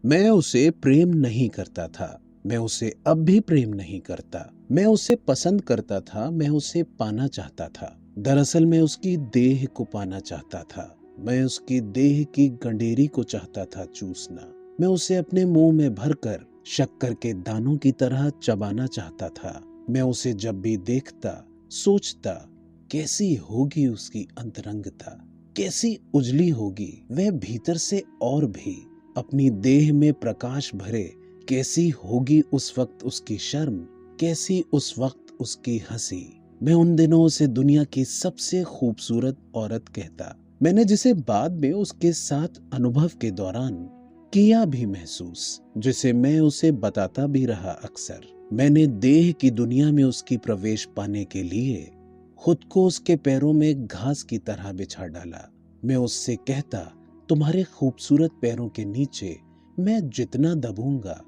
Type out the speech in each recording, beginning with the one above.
मैं उसे प्रेम नहीं करता था। मैं उसे अब भी प्रेम नहीं करता। मैं उसे पसंद करता था। मैं उसे पाना चाहता था। दरअसल मैं उसकी देह को पाना चाहता था। मैं उसकी देह की गंडेरी को चाहता था चूसना। मैं उसे अपने मुंह में भरकर शक्कर के दानों की तरह चबाना चाहता था। मैं उसे जब भी देखता सोचता, कैसी होगी उसकी अंतरंगता, कैसी उजली होगी वह भीतर से, और भी अपनी देह में प्रकाश भरे कैसी होगी उस वक्त उसकी शर्म, कैसी उस वक्त उसकी हंसी। मैं उन दिनों उसे दुनिया की सबसे खूबसूरत औरत कहता। मैंने जिसे बाद में उसके साथ अनुभव के दौरान किया भी महसूस, जिसे मैं उसे बताता भी रहा अक्सर। मैंने देह की दुनिया में उसकी प्रवेश पाने के लिए खुद को उसके पैरों में घास की तरह बिछा डाला। मैं उससे कहता, तुम्हारे खूबसूरत पैरों के नीचे मैं जितना दबूंगा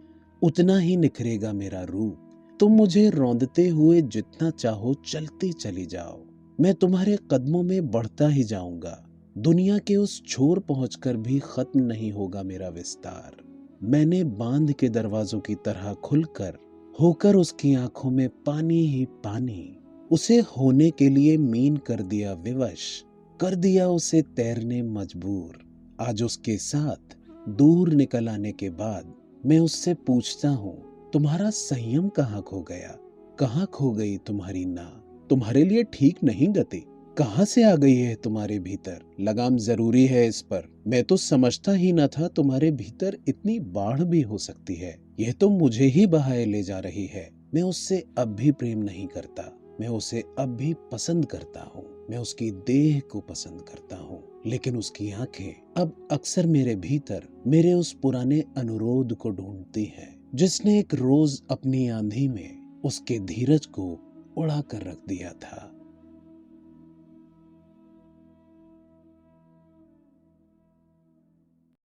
उतना ही निखरेगा मेरा रूप। तुम मुझे रौंदते हुए जितना चाहो चलती चली जाओ, मैं तुम्हारे कदमों में बढ़ता ही जाऊंगा। दुनिया के उस छोर पहुंचकर भी खत्म नहीं होगा मेरा विस्तार। मैंने बांध के दरवाजों की तरह खुलकर होकर उसकी आंखों में पानी ही पानी, उसे होने के लिए मीन कर दिया विवश, कर दिया उसे तैरने मजबूर। आज उसके साथ दूर निकल आने के बाद मैं उससे पूछता हूँ, तुम्हारा संयम कहाँ खो गया, कहाँ खो गई तुम्हारी ना, तुम्हारे लिए ठीक नहीं गति कहाँ से आ गई है तुम्हारे भीतर। लगाम जरूरी है इस पर। मैं तो समझता ही न था तुम्हारे भीतर इतनी बाढ़ भी हो सकती है। यह तो मुझे ही बहाए ले जा रही है। मैं उससे अब भी प्रेम नहीं करता। मैं उसे अब भी पसंद करता हूँ। मैं उसकी देह को पसंद करता हूँ, लेकिन उसकी आंखें अब अक्सर मेरे भीतर मेरे उस पुराने अनुरोध को ढूंढती हैं, जिसने एक रोज अपनी आंधी में उसके धीरज को उड़ा कर रख दिया था।